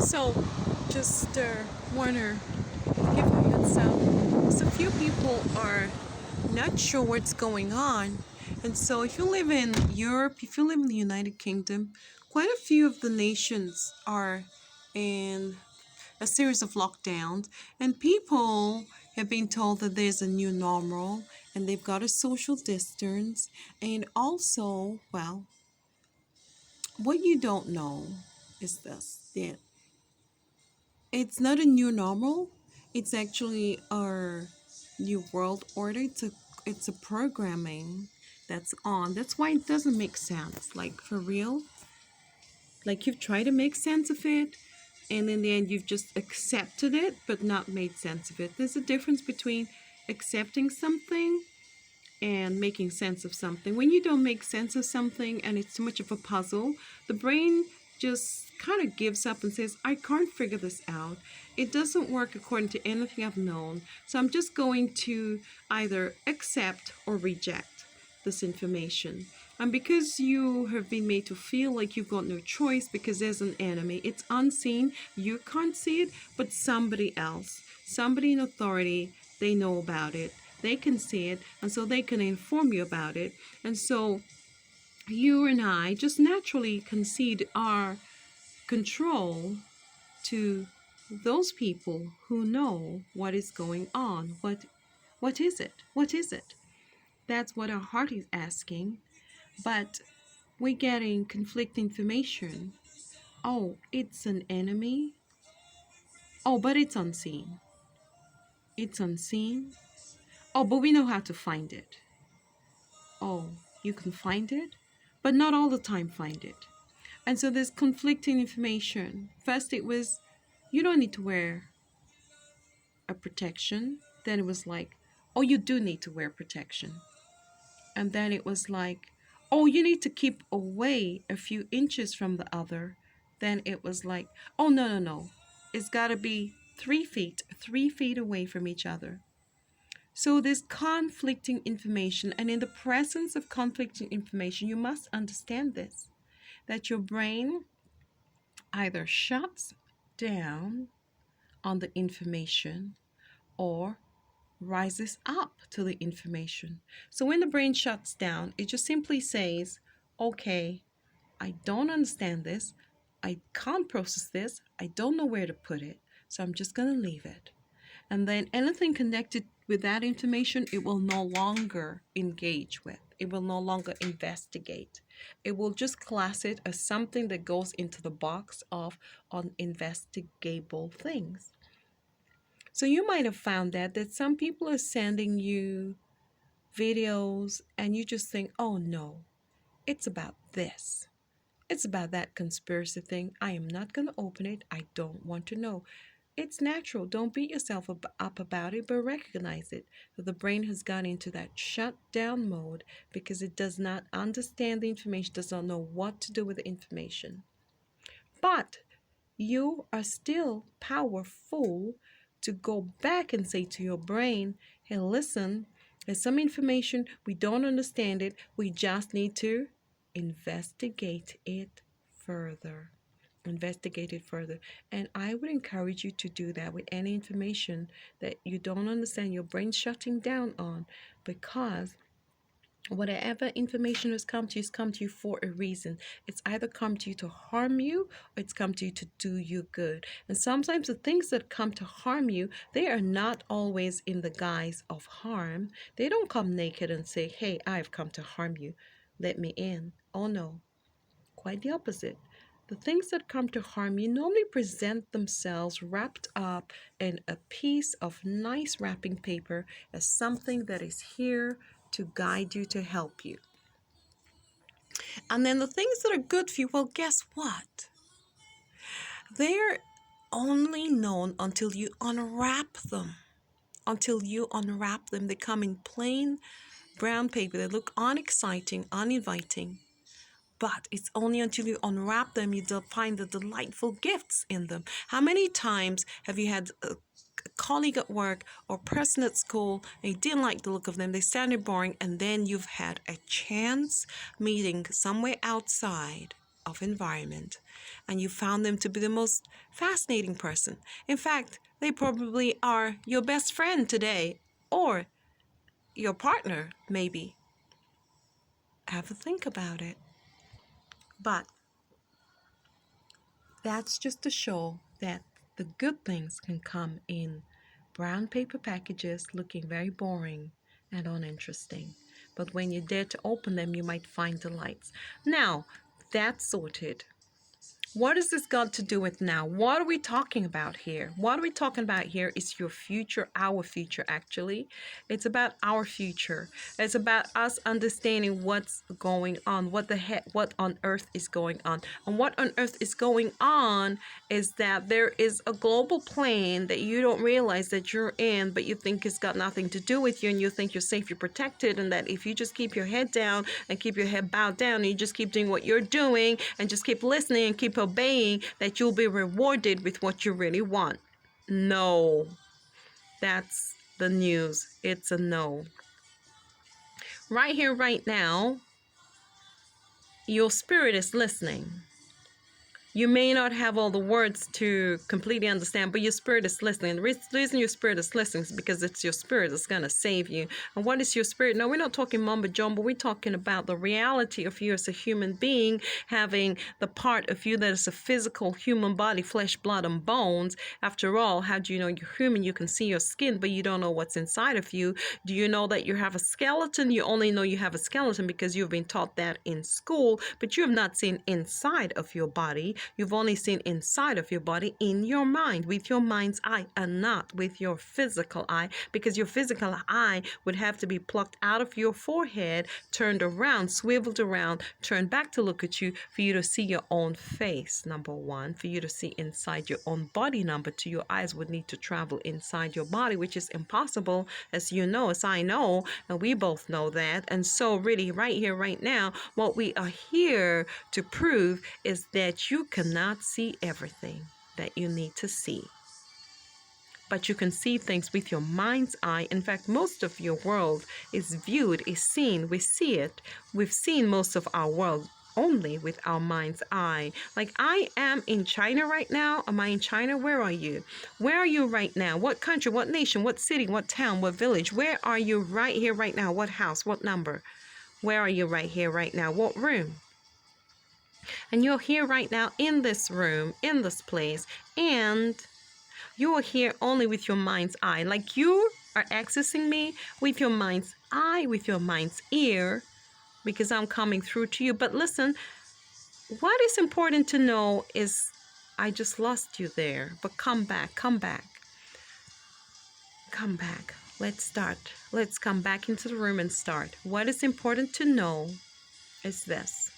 So, just want to give a heads up. Because a few people are not sure what's going on. And so, if you live in Europe, if you live in the United Kingdom, quite a few of the nations are in a series of lockdowns. And people have been told that there's a new normal and they've got a social distance. And also, well, what you don't know is this, that it's not a new normal. It's actually our new world order. It's a programming that's on. That's why it doesn't make sense. Like for real. Like you've tried to make sense of it, and in the end you've just accepted it but not made sense of it. There's a difference between accepting something and making sense of something. When you don't make sense of something and it's too much of a puzzle, the brain just kind of gives up and says, I can't figure this out. It doesn't work according to anything I've known. So I'm just going to either accept or reject this information. And because you have been made to feel like you've got no choice because there's an enemy, it's unseen, you can't see it, but somebody else, somebody in authority, they know about it. They can see it, and so they can inform you about it. And so you and I just naturally concede our control to those people who know what is going on. What is it? What is it? That's what our heart is asking. But we're getting conflicting information. Oh, it's an enemy. Oh, but it's unseen. It's unseen. Oh, but we know how to find it. Oh, you can find it, but not all the time find it. And so there's conflicting information. First it was, you don't need to wear a protection. Then it was like, oh, you do need to wear protection. And then it was like, oh, you need to keep away a few inches from the other. Then it was like, oh, no. It's got to be 3 feet away from each other. So there's conflicting information, and in the presence of conflicting information, you must understand this, that your brain either shuts down on the information or rises up to the information. So when the brain shuts down, it just simply says, okay, I don't understand this. I can't process this. I don't know where to put it. So I'm just going to leave it. And then anything connected with that information, it will no longer engage with. It will no longer investigate. It will just class it as something that goes into the box of uninvestigable things. So you might have found that some people are sending you videos and you just think, oh no, it's about this. It's about that conspiracy thing. I am not going to open it. I don't want to know. It's natural. Don't beat yourself up about it, but recognize it. That the brain has gone into that shutdown mode because it does not understand the information, does not know what to do with the information. But you are still powerful to go back and say to your brain, hey, listen, there's some information, we don't understand it, we just need to investigate it further. Investigate it further. And I would encourage you to do that with any information that you don't understand, your brain's shutting down on, because whatever information has come to you for a reason. It's either come to you to harm you or it's come to you to do you good. And sometimes the things that come to harm you, they are not always in the guise of harm. They don't come naked and say, hey, I've come to harm you, let me in. Oh no, quite the opposite. The things that come to harm you normally present themselves wrapped up in a piece of nice wrapping paper as something that is here to guide you, to help you. And then the things that are good for you, well, guess what? They're only known until you unwrap them. Until you unwrap them, they come in plain brown paper. They look unexciting, uninviting. But it's only until you unwrap them you find the delightful gifts in them. How many times have you had a colleague at work or person at school and you didn't like the look of them, they sounded boring, and then you've had a chance meeting somewhere outside of environment, and you found them to be the most fascinating person. In fact, they probably are your best friend today, or your partner, maybe. Have a think about it. But that's just to show that the good things can come in brown paper packages looking very boring and uninteresting. But when you dare to open them, you might find delights. Now, that's sorted. What has this got to do with now? What are we talking about here? What are we talking about here is your future, our future, actually. It's about our future. It's about us understanding what's going on, what the heck, what on earth is going on. And what on earth is going on is that there is a global plane that you don't realize that you're in, but you think it's got nothing to do with you, and you think you're safe, you're protected, and that if you just keep your head down and keep your head bowed down, and you just keep doing what you're doing and just keep listening and keep obeying, that you'll be rewarded with what you really want. No, that's the news. It's a no. Right here, right now, your spirit is listening. You may not have all the words to completely understand, but your spirit is listening. The reason your spirit is listening is because it's your spirit that's going to save you. And what is your spirit? No, we're not talking mumbo jumbo. We're talking about the reality of you as a human being, having the part of you that is a physical human body, flesh, blood, and bones. After all, how do you know you're human? You can see your skin, but you don't know what's inside of you. Do you know that you have a skeleton? You only know you have a skeleton because you've been taught that in school, but you have not seen inside of your body. You've only seen inside of your body in your mind, with your mind's eye, and not with your physical eye, because your physical eye would have to be plucked out of your forehead, turned around, swiveled around, turned back to look at you for you to see your own face, number one. For you to see inside your own body, number two, your eyes would need to travel inside your body, which is impossible, as you know, as I know, and we both know that. And so really right here, right now, what we are here to prove is that you cannot see everything that you need to see, but you can see things with your mind's eye. In fact, most of your world is viewed, is seen. We see it. We've seen most of our world only with our mind's eye. Like, I am in China right now. Am I in China? Where are you? Where are you right now? What country? What nation? What city? What town? What village? Where are you right here, right now? What house? What number? Where are you right here, right now? What room? And you're here right now in this room, in this place, and you are here only with your mind's eye. Like, you are accessing me with your mind's eye, with your mind's ear, because I'm coming through to you. But listen, what is important to know is I just lost you there. But come back, come back, come back. Let's start. Let's come back into the room and start. What is important to know is this: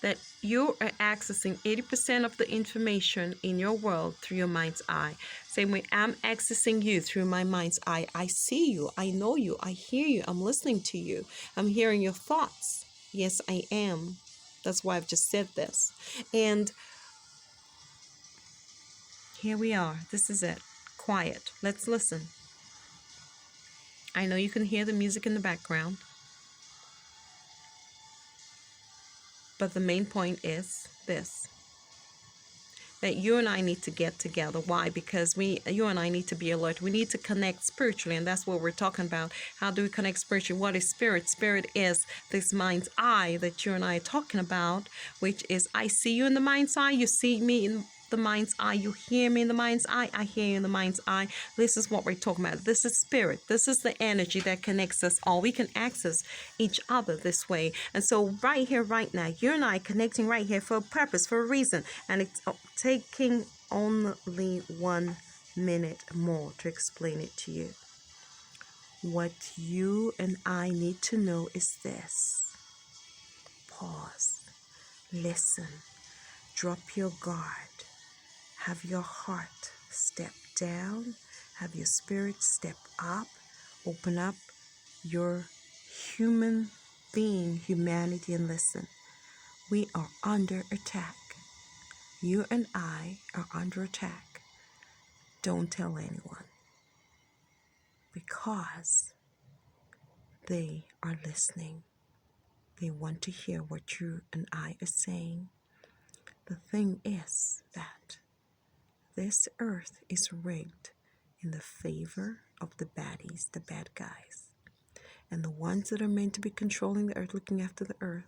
that you are accessing 80% of the information in your world through your mind's eye. Same way I'm accessing you through my mind's eye. I see you, I know you, I hear you, I'm listening to you, I'm hearing your thoughts. Yes, I am. That's why I've just said this. And here we are. This is it. Quiet. Let's listen. I know you can hear the music in the background, but the main point is this: that you and I need to get together. Why? Because you and I need to be alert. We need to connect spiritually, and that's what we're talking about. How do we connect spiritually? What is spirit? Spirit is this mind's eye that you and I are talking about, which is I see you in the mind's eye, you see me in the mind's eye, you hear me in the mind's eye, I hear you in the mind's eye. This is what we're talking about. This is spirit. This is the energy that connects us all. We can access each other this way. And so right here, right now, you and I connecting right here for a purpose, for a reason. And it's taking only 1 minute more to explain it to you. What you and I need to know is this: pause, listen, drop your guard, have your heart step down, have your spirit step up, open up your human being, humanity, and listen. We are under attack. You and I are under attack. Don't tell anyone, because they are listening. They want to hear what you and I are saying. The thing is that this earth is rigged in the favor of the baddies, the bad guys. And the ones that are meant to be controlling the earth, looking after the earth,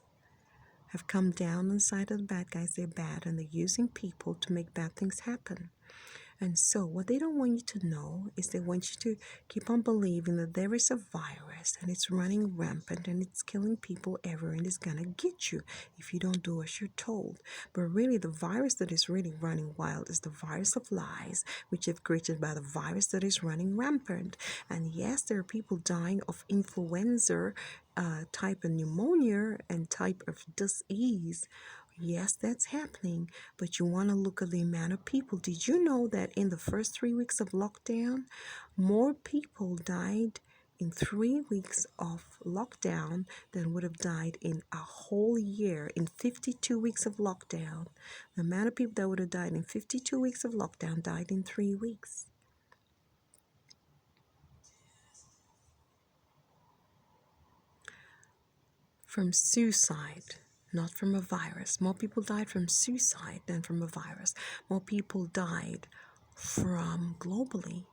have come down on the side of the bad guys. They're bad and they're using people to make bad things happen. And so what they don't want you to know is they want you to keep on believing that there is a virus and it's running rampant and it's killing people everywhere and it's going to get you if you don't do as you're told. But really the virus that is really running wild is the virus of lies, which is created by the virus that is running rampant. And yes, there are people dying of influenza type of pneumonia and type of disease. Yes, that's happening, but you want to look at the amount of people. Did you know that in the first 3 weeks of lockdown, more people died in 3 weeks of lockdown than would have died in a whole year? In 52 weeks of lockdown, the amount of people that would have died in 52 weeks of lockdown died in 3 weeks. From suicide, not from a virus. More people died from suicide than from a virus. More people died from globally.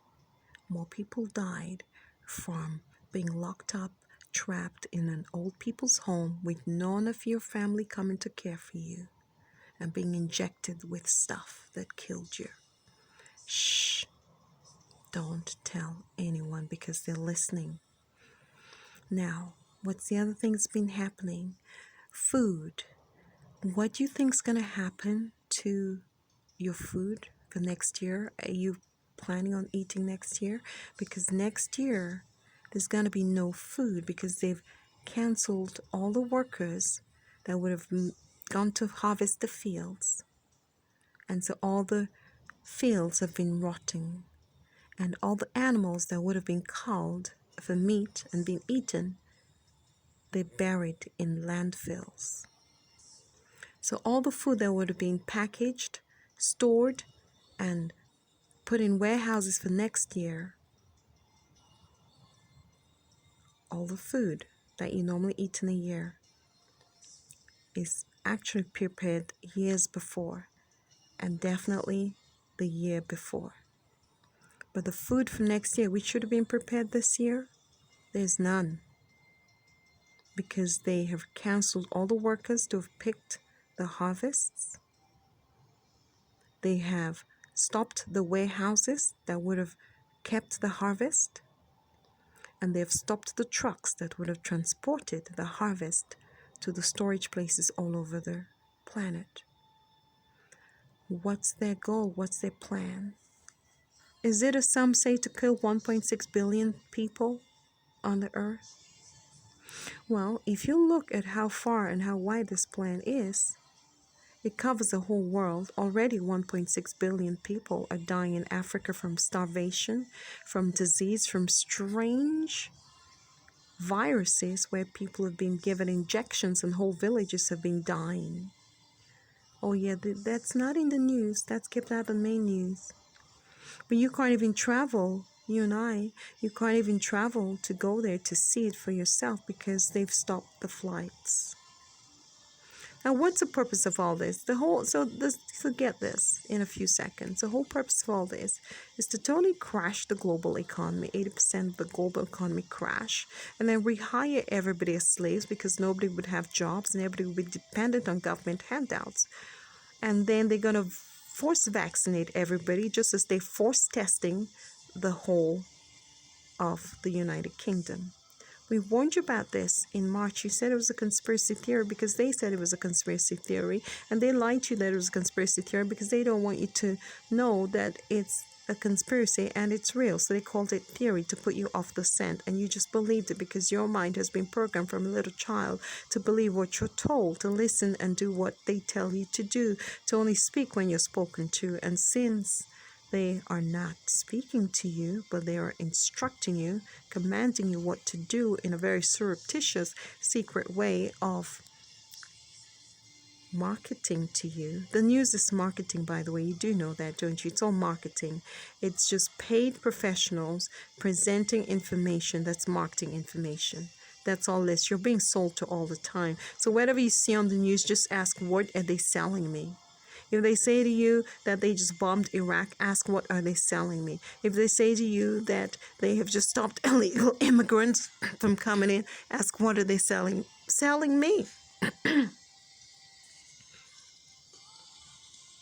More people died from being locked up, trapped in an old people's home with none of your family coming to care for you and being injected with stuff that killed you. Shh. Don't tell anyone because they're listening. Now, what's the other thing that's been happening? Food. What do you think is going to happen to your food for next year? Are you planning on eating next year? Because next year there's going to be no food because they've canceled all the workers that would have gone to harvest the fields. And so all the fields have been rotting. And all the animals that would have been culled for meat and been eaten, they're buried in landfills. So all the food that would have been packaged, stored, and put in warehouses for next year, all the food that you normally eat in a year is actually prepared years before, and definitely the year before. But the food for next year, which should have been prepared this year, there's none. Because they have canceled all the workers to have picked the harvests. They have stopped the warehouses that would have kept the harvest. And they have stopped the trucks that would have transported the harvest to the storage places all over the planet. What's their goal? What's their plan? Is it, as some say, to kill 1.6 billion people on the earth? Well, if you look at how far and how wide this plan is, it covers the whole world. Already 1.6 billion people are dying in Africa from starvation, from disease, from strange viruses where people have been given injections and whole villages have been dying. Oh yeah, that's not in the news. That's kept out of the main news. But you can't even travel, you and I, you can't even travel to go there to see it for yourself because they've stopped the flights. Now, what's the purpose of all this? So get this in a few seconds. The whole purpose of all this is to totally crash the global economy, 80% of the global economy crash, and then rehire everybody as slaves because nobody would have jobs and everybody would be dependent on government handouts. And then they're going to force vaccinate everybody just as they force testing the whole of the United Kingdom. We warned you about this in March. You said it was a conspiracy theory because they said it was a conspiracy theory, and they lied to you that it was a conspiracy theory because they don't want you to know that it's a conspiracy and it's real. So they called it theory to put you off the scent, and you just believed it because your mind has been programmed from a little child to believe what you're told, to listen and do what they tell you to do, to only speak when you're spoken to. And since they are not speaking to you, but they are instructing you, commanding you what to do in a very surreptitious, secret way of marketing to you. The news is marketing, by the way. You do know that, don't you? It's all marketing. It's just paid professionals presenting information that's marketing information That's all this. You're being sold to all the time. So whatever you see on the news, just ask, what are they selling me? If they say to you that they just bombed Iraq, ask, what are they selling me? If they say to you that they have just stopped illegal immigrants from coming in, ask, what are they selling me?